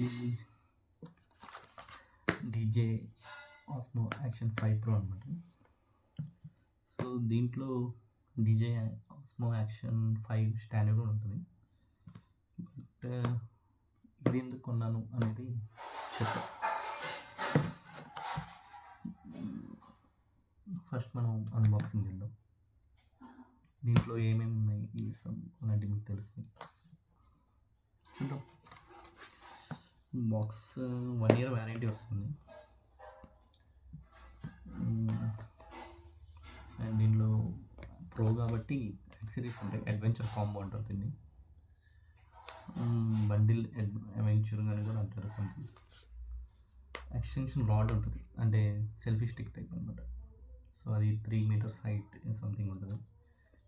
ఇది DJ Osmo action 5 pro అనమాట. So దీంట్లో డీజే ఆస్మో యాక్షన్ 5 స్టాండర్డ్ కూడా ఉంటుంది. బట్ ఇది ఎందుకు కొన్నాను అనేది చెప్తాను. ఫస్ట్ మనం అన్బాక్సింగ్ చేద్దాం. దీంట్లో ఏమేమి ఉన్నాయి అలాంటివి మీకు తెలుస్తుంది. చూద్దాం. బాక్స్ 1 year వారంటీ వస్తుంది. అండ్ దీనిలో ప్రో కాబట్టి యాక్సెసరీస్ ఉంటాయి. అడ్వెంచర్ కాంబో అంటారు దీన్ని. బండిల్ అడ్వెంచర్ అని కూడా అంటారు. సంథింగ్ ఎక్స్టెన్షన్ రాడ్ ఉంటుంది, అంటే సెల్ఫీ స్టిక్ టైప్ అనమాట. సో అది 3 meters హైట్ సంథింగ్ ఉంటుంది.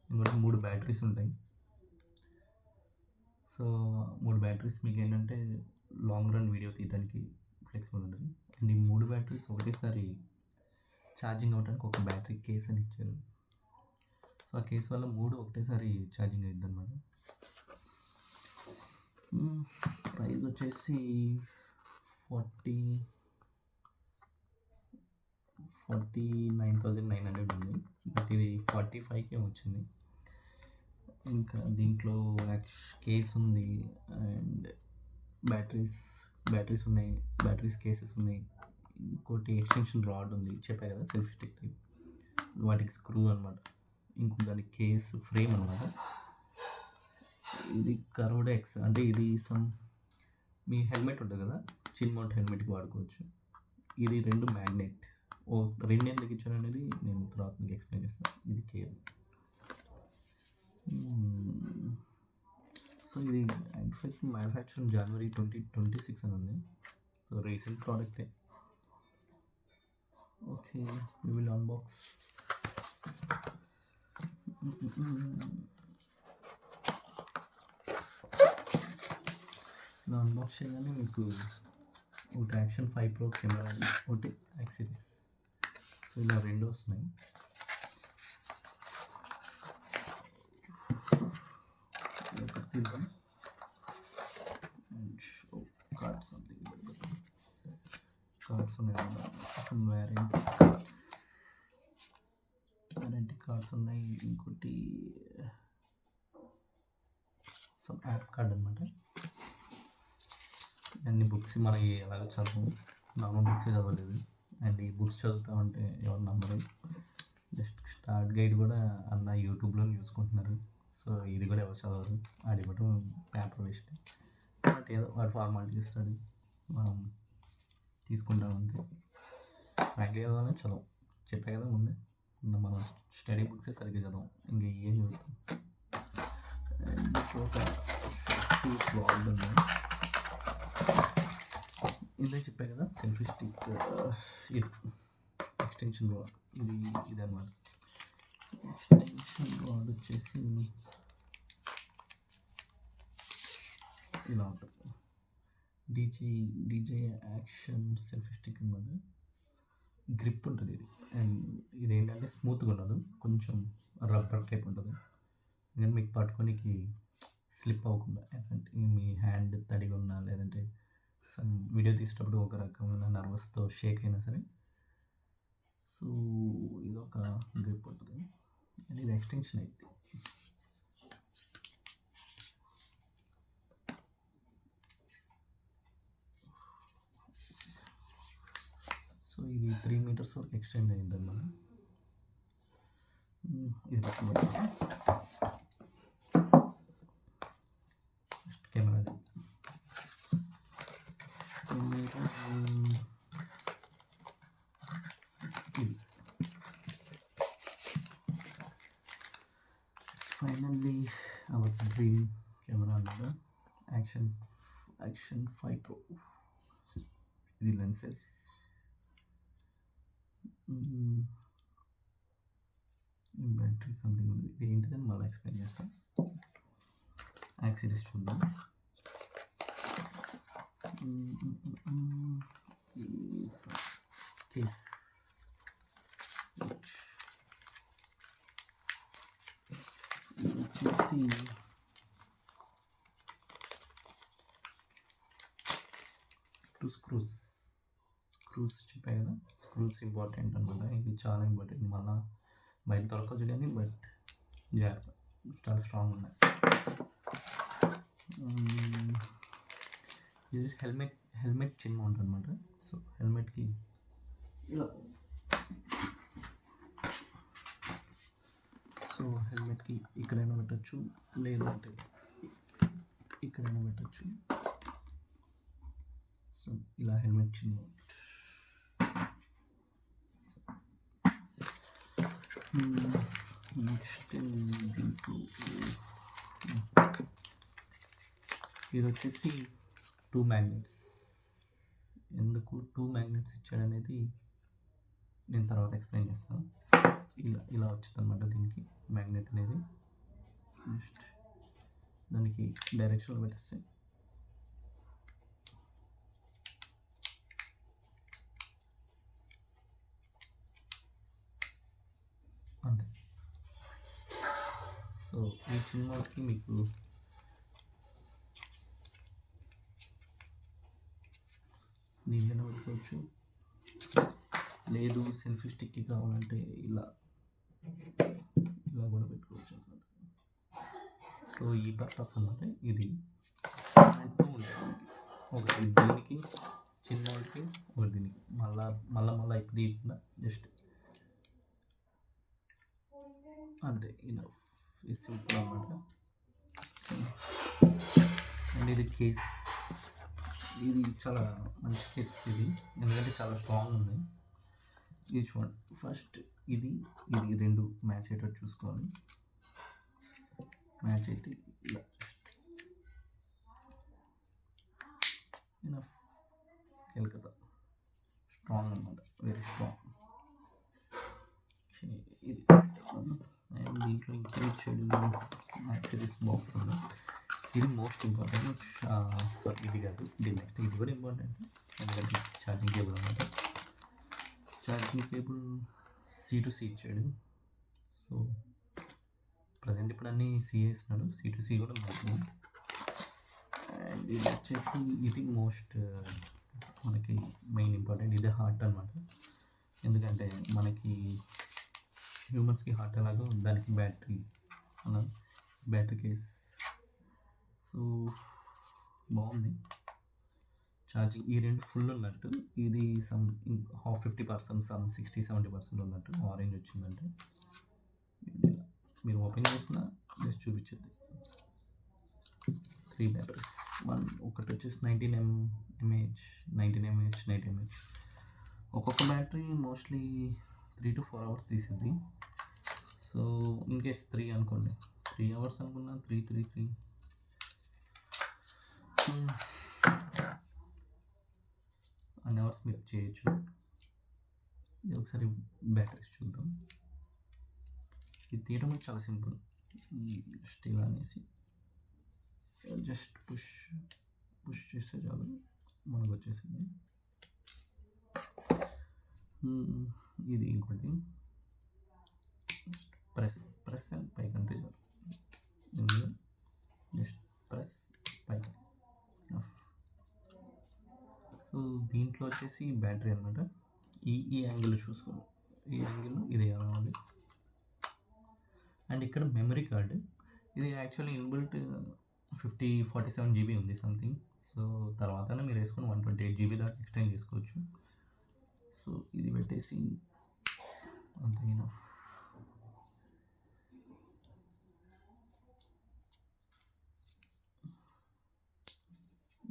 ఇంకోటి 3 బ్యాటరీస్ ఉంటాయి. సో 3 బ్యాటరీస్ మీకు ఏంటంటే లాంగ్ రన్ వీడియో తీయడానికి ఫ్లెక్సిబుల్ ఉంటుంది. అండ్ ఈ 3 బ్యాటరీస్ ఒకటేసారి ఛార్జింగ్ అవ్వడానికి ఒక బ్యాటరీ కేస్ అని ఇచ్చారు. సో ఆ కేస్ వల్ల 3 ఒకటేసారి ఛార్జింగ్ అవుతుంది అనమాట. ప్రైస్ వచ్చేసి 49,900 ఉంది. బట్ ఇది 45,000 వచ్చింది. ఇంకా దీంట్లో కేస్ ఉంది అండ్ బ్యాటరీస్ ఉన్నాయి, బ్యాటరీస్ కేసెస్ ఉన్నాయి. ఇంకోటి ఎక్స్టెన్షన్ రాడ్ ఉంది, చెప్పా కదా సెల్ఫీ స్టిక్ టైప్, వాటికి స్క్రూ అనమాట. ఇంకో దానికి కేస్ ఫ్రేమ్ అనమాట. ఇది కర్వ్డ్ ఎక్స్, అంటే ఇది మీ హెల్మెట్ ఉంటుంది కదా, చిన్ మౌంట్ హెల్మెట్కి వాడుకోవచ్చు. ఇది 2 మ్యాగ్నెట్. 2 ఎందుకు ఇచ్చాను అనేది నేను తర్వాత మీకు ఎక్స్ప్లెయిన్ చేస్తాను. ఇది కేబుల్. సో ఇది మ్యానుఫ్యాక్చరింగ్ January 2026 అని ఉంది. సో రీసెంట్ ప్రోడక్టే. Okay, we will unbox. ఇలా అన్బాక్స్ చేయగానే మీకు ఒకటి యాక్షన్ 5 ప్రో కెమెరా, ఒకటి యాక్సెసరీస్. సో ఇలా 2 వస్తున్నాయి. కార్డ్స్ ఉన్నాయి, వారంటీ కార్డ్స్ ఉన్నాయి. ఇంకోటి యాప్ కార్డ్ అనమాట. అన్ని బుక్స్ మనకి ఎలాగ చదువు, నార్మల్ బుక్స్ చదవలేదు. అండ్ ఈ బుక్స్ చదువుతామంటే ఎవరు నమ్మరు. జస్ట్ స్టార్ట్ గైడ్ కూడా అన్న యూట్యూబ్లో చూసుకుంటున్నారు. సో ఇది కూడా ఎవరు చదవరు, ఆడి కూడా పేపర్ వేస్ట్. బట్ ఏదో వాడు ఫార్మాలిటీ ఇస్తాడు, మనం తీసుకుంటాం అంతే. ఫ్రాంక్లీ చదవాలని చదవం, చెప్పా కదా ముందే. మనం స్టడీ బుక్సే సరిగ్గా చదవం, ఇంకా ఏం చదువుతాం. ఒక సేఫ్టీ రాడ్ ఉంది. ఇందాక చెప్పా కదా సెల్ఫీ స్టిక్, ఇది ఎక్స్టెన్షన్ రాడ్. ఇది అన్నమాట. ఎక్స్టెన్షన్ రాడ్ వచ్చేసి ఇలా ఉంటుంది. డీజే యాక్షన్ సెల్ఫీ స్టిక్ అన్నమాట. గ్రిప్ ఉంటుంది ఇది. అండ్ ఇది ఏంటంటే స్మూత్గా ఉండదు, కొంచెం రబ్బర్ టైప్ ఉంటుంది. ఎందుకంటే మీకు పట్టుకోనికి స్లిప్ అవ్వకుండా, ఎందుకంటే మీ హ్యాండ్ తడిగా ఉన్నా, లేదంటే వీడియో తీసేటప్పుడు ఒక రకమైన నర్వస్తో షేక్ అయినా సరే. సో ఇది ఒక గ్రిప్ ఉంటుంది. అండ్ ఇది ఎక్స్టెన్షన్ అయితే. సో ఇది 3 meters వరకు ఎక్స్టెండ్ అయింది అన్నమాట. ఇది first camera. Finally our dream camera అన్నమాట, యాక్షన్ 5 ప్రో. ఇది లెన్సెస్, బ్యాటరీ సంథింగ్ ఉంది. ఇది ఏంటిదని మళ్ళీ ఎక్స్ప్లెయిన్ చేస్తాను. యాక్సెసరీస్ చూద్దాం. కేస్, వచ్చేసి టు స్క్రూస్ చెప్పాయి కదా, స్క్రూస్ ఇంపార్టెంట్ అనమాట. ఇది చాలా ఇంపార్టెంట్. మళ్ళీ బయట దొరకచ్చు కానీ బట్ జాగ్రత్త, చాలా స్ట్రాంగ్ ఉన్నాయి. ఇది హెల్మెట్ చిన్న మౌంట్ అనమాట. సో హెల్మెట్కి ఇలా, సో హెల్మెట్కి ఇక్కడైనా పెట్టచ్చు, లేదంటే ఇక్కడైనా పెట్టచ్చు. సో ఇలా హెల్మెట్ చిన్న మౌంట్. నెక్స్ట్ దీంట్లో ఇది వచ్చేసి 2 మ్యాగ్నెట్స్. ఎందుకు 2 మ్యాగ్నెట్స్ ఇచ్చాడనేది నేను తర్వాత ఎక్స్ప్లెయిన్ చేస్తాను. ఇలా వచ్చింది అనమాట దీనికి మ్యాగ్నెట్ అనేది. నెక్స్ట్ దానికి డైరెక్షన్లో పెట్టేస్తే అంతే. సో ఈ చిన్నకి మీకు దీనికైనా పెట్టుకోవచ్చు, లేదు సెల్ఫీ స్టిక్కి కావాలంటే ఇలా కూడా పెట్టుకోవచ్చు అనమాట. సో ఈ పర్పస్ అన్నమాట. ఇది 2 ఉంటాయి, ఒకటి దీనికి చిన్న వాటికి, ఒకటి దీనికి. మళ్ళీ ఇప్పుడు తీయకుండా జస్ట్ అంతే, ఇలా సింపుల్ అనమాట. అండ్ ఇది కేస్, ఇది చాలా మంచి కేస్ ఇది, ఎందుకంటే చాలా స్ట్రాంగ్ ఉంది. ఇది చూడండి, ఫస్ట్ ఇది 2 మ్యాచ్ అయ్యేటట్టు చూసుకోవాలి. మ్యాచ్ అయితే ఇలా జస్ట్ కెల్కతా స్ట్రాంగ్ అనమాట, వెరీ స్ట్రాంగ్. ఇది అండ్ దీంట్లో ఇంకేం చేయడం, యాక్సెసరీస్ బాక్స్ ఉంది. ఇది మోస్ట్ ఇంపార్టెంట్. సారీ ఇది కాదు, ఇది నెక్స్ట్. ఇది కూడా ఇంపార్టెంట్ ఎందుకంటే ఛార్జింగ్ కేబుల్ అనమాట. ఛార్జింగ్ కేబుల్ C2C ఇచ్చాడు. సో ప్రజెంట్ ఇప్పుడు అన్నీ C ఇస్తున్నాడు, C2C కూడా మంచిది. అండ్ ఇది వచ్చేసి ఇది మోస్ట్ మనకి మెయిన్ ఇంపార్టెంట్. ఇది హార్ట్ అనమాట. ఎందుకంటే మనకి హ్యూమన్స్కి హార్ట్ ఎలాగో దానికి బ్యాటరీ కేస్. సో బాగుంది. ఛార్జింగ్ ఈ 2 ఫుల్ ఉన్నట్టు, ఇది సమ్ 50% సమ్ 60-70% ఉన్నట్టు. ఆరెంజ్ వచ్చిందంటే మీరు ఓపెన్ చేసిన జస్ట్ చూపించద్దు. 3 బ్యాటరీస్, ఒకటి వచ్చేసి 19 mAh, 90 mAh. ఒక్కొక్క బ్యాటరీ మోస్ట్లీ 3 to 4 hours తీసింది. సో ఇన్ కేస్ 3 అనుకోండి, 3 hours అనుకున్నా, 3 అన్ని అవర్స్ మీరు చేయొచ్చు. ఇది ఒకసారి బ్యాటరీస్ చూద్దాం. ఇది తీయడం చాలా సింపుల్. జస్ట్ ఇలా అనేసి జస్ట్ పుష్ చేస్తే చాలు, మనకు వచ్చేసింది. ఇది ఇంకోటి, ప్రెస్ అండ్ పైకి అంటే చాలు. జస్ట్ ప్రెస్ పైకి. సో దీంట్లో వచ్చేసి బ్యాటరీ అనమాట. ఈ యాంగిల్ చూసుకోండి, ఈ యాంగిల్ ఇది రావాలి. అండ్ ఇక్కడ మెమరీ కార్డు, ఇది యాక్చువల్లీ ఇన్బిల్ట్ 47 GB ఉంది సంథింగ్. సో తర్వాత మీరు వేసుకొని 128 GB దాకా ఎక్స్టెండ్ చేసుకోవచ్చు. సో ఇది పెట్టేసి అంతైనా.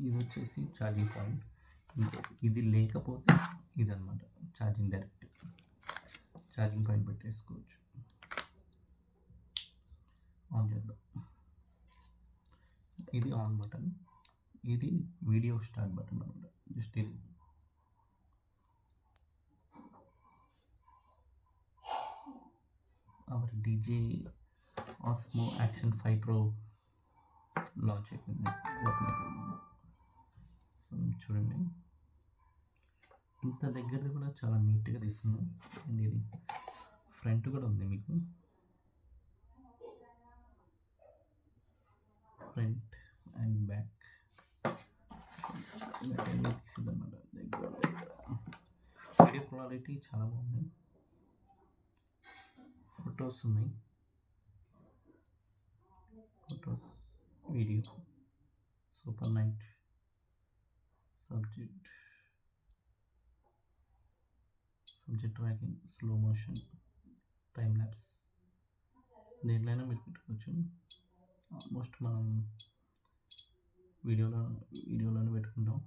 ఇది వచ్చేసి ఛార్జింగ్ పాయింట్. ఇన్కేస్ ఇది లేకపోతే ఇదన్నమాట ఛార్జింగ్, డైరెక్ట్ ఛార్జింగ్ పాయింట్ పెట్టేసుకోవచ్చు. ఆన్ చేద్దాం. ఇది ఆన్ బటన్, ఇది వీడియో స్టార్ట్ బటన్ అనమాట. జస్ట్ ఇది our DJI Osmo action 5 Pro launch అయిపోయింది, ఓపెన్ అయిపోయింది. సో చూడండి, ఇంత దగ్గరది కూడా చాలా నీట్గా తీస్తుంది. అండ్ ఇది ఫ్రంట్ కూడా ఉంది మీకు, ఫ్రంట్ అండ్ బ్యాక్ అన్నీ తీసిందన్నమాట. క్వాలిటీ చాలా బాగుంది. ఫొటోస్ ఉన్నాయి, photos, video, super night, subject tracking, slow motion, time lapse, దేంట్లైనా మీరు పెట్టుకోవచ్చు. ఆల్మోస్ట్ మనం వీడియోలోనే పెట్టుకుంటాం.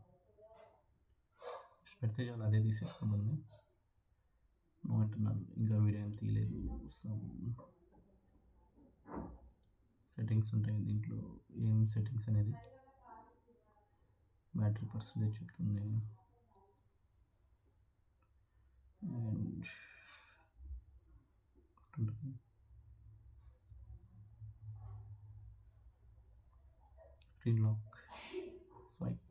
పెడితే చాలు అదే తీసేసుకుంటుంది. నో ఇంటర్నల్, ఇంకా వీడియో ఏం తీయలేదు. సెట్టింగ్స్ ఉంటాయి దీంట్లో. ఏం సెట్టింగ్స్ అనేది బ్యాటరీ పర్సెంటేజ్ చెప్తుంది. అండ్ స్క్రీన్ లాక్, స్వైప్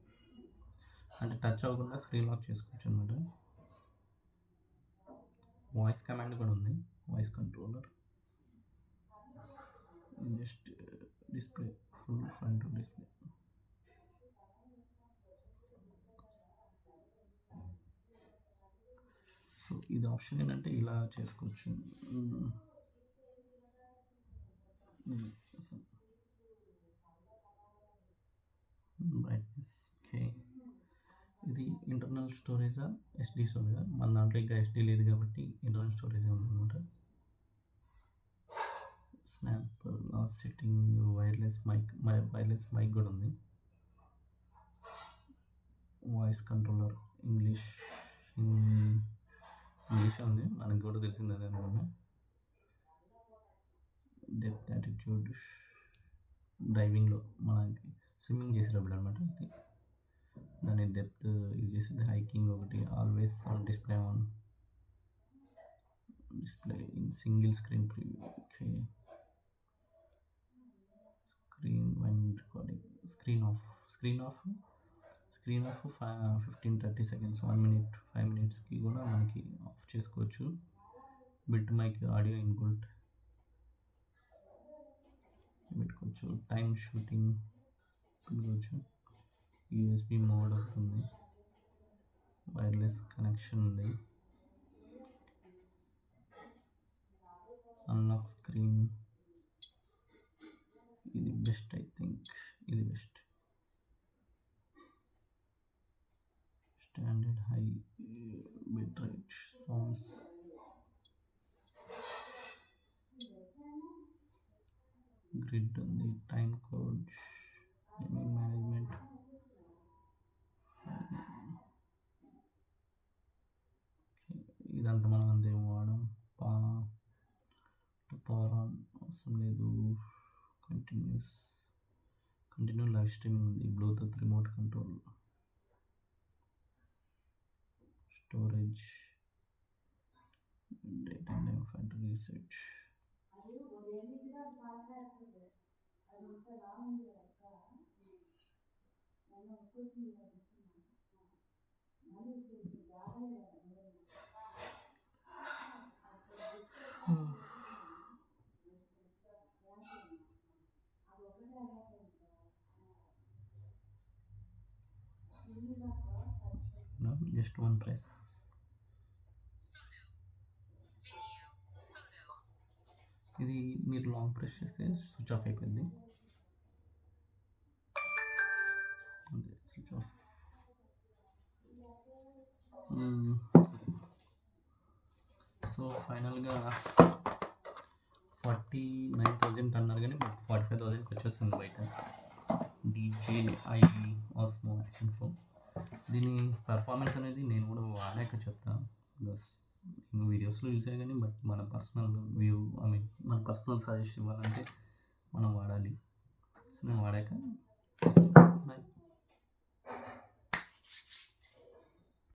అంటే టచ్ అవ్వకుండా స్క్రీన్ లాక్ చేసుకోవచ్చు అనమాట. వాయిస్ కమాండ్ కూడా ఉంది, voice controller. Just display, full front display. So ఇది ఆప్షన్ ఏంటంటే ఇలా చేసుకోవచ్చు. Brightness, okay. ఇది ఇంటర్నల్ స్టోరేజా, ఎస్డి స్టోరేజా? మన దాంట్లో ఇంకా ఎస్డి లేదు కాబట్టి ఇంటర్నల్ స్టోరేజే ఉందన్నమాట. Snap last setting, wireless mic కూడా ఉంది. వాయిస్ కంట్రోలర్, ఇంగ్లీష్ ఉంది, మనకు కూడా తెలిసింది అదే అనుకున్నా. డెప్త్, యాటిట్యూడ్, డ్రైవింగ్లో మనకి స్విమ్మింగ్ చేసేటప్పుడు అనమాట. దాని డెప్త్ యూజ్ చేసేది. హైకింగ్ ఒకటి, always on display in single screen preview, okay. Screen wine recording, screen off 15-30 seconds, 1 minute, 5 minutesకి కూడా మనకి ఆఫ్ చేసుకోవచ్చు. బిట్ మైక్, ఆడియో ఇన్పుట్ పెట్టుకోవచ్చు. టైమ్ షూటింగ్ పెట్టుకోవచ్చు. యూఎస్బి మోడ్ అవుతుంది, వైర్లెస్ కనెక్షన్ ఉంది. అన్లాక్ స్క్రీన్, ఇది బెస్ట్, ఐ థింక్ ఇది best. Standard high bit rate, sounds, grid ఉంది, టైం కోడ్, గేమింగ్ మేనేజ్మెంట్. ఇదంతా మనం అంతేం వాడడం. పవర్ ఆన్ అవసరం లేదు. కంటిన్యూ లైవ్ స్ట్రీమింగ్ ఉంది. Bluetooth remote control, storage, date and time factory reset. Just one press. ఇది మీరు లాంగ్ ప్రెస్ చేస్తే స్విచ్ ఆఫ్ అయిపోయింది. అంతే, స్విచ్ ఆఫ్. సో ఫైనల్గా 49,000 అన్నారు కానీ 45,000కి వచ్చేస్తుంది బయట. DJI Osmo Action Pro. దీని పర్ఫార్మెన్స్ అనేది నేను కూడా వాడాక చెప్తాను. నేను వీడియోస్లో చూసాను కానీ బట్ మన పర్సనల్ వ్యూ, మన పర్సనల్ సజెషన్ ఇవ్వాలంటే మనం వాడాలి. సో నేను వాడాక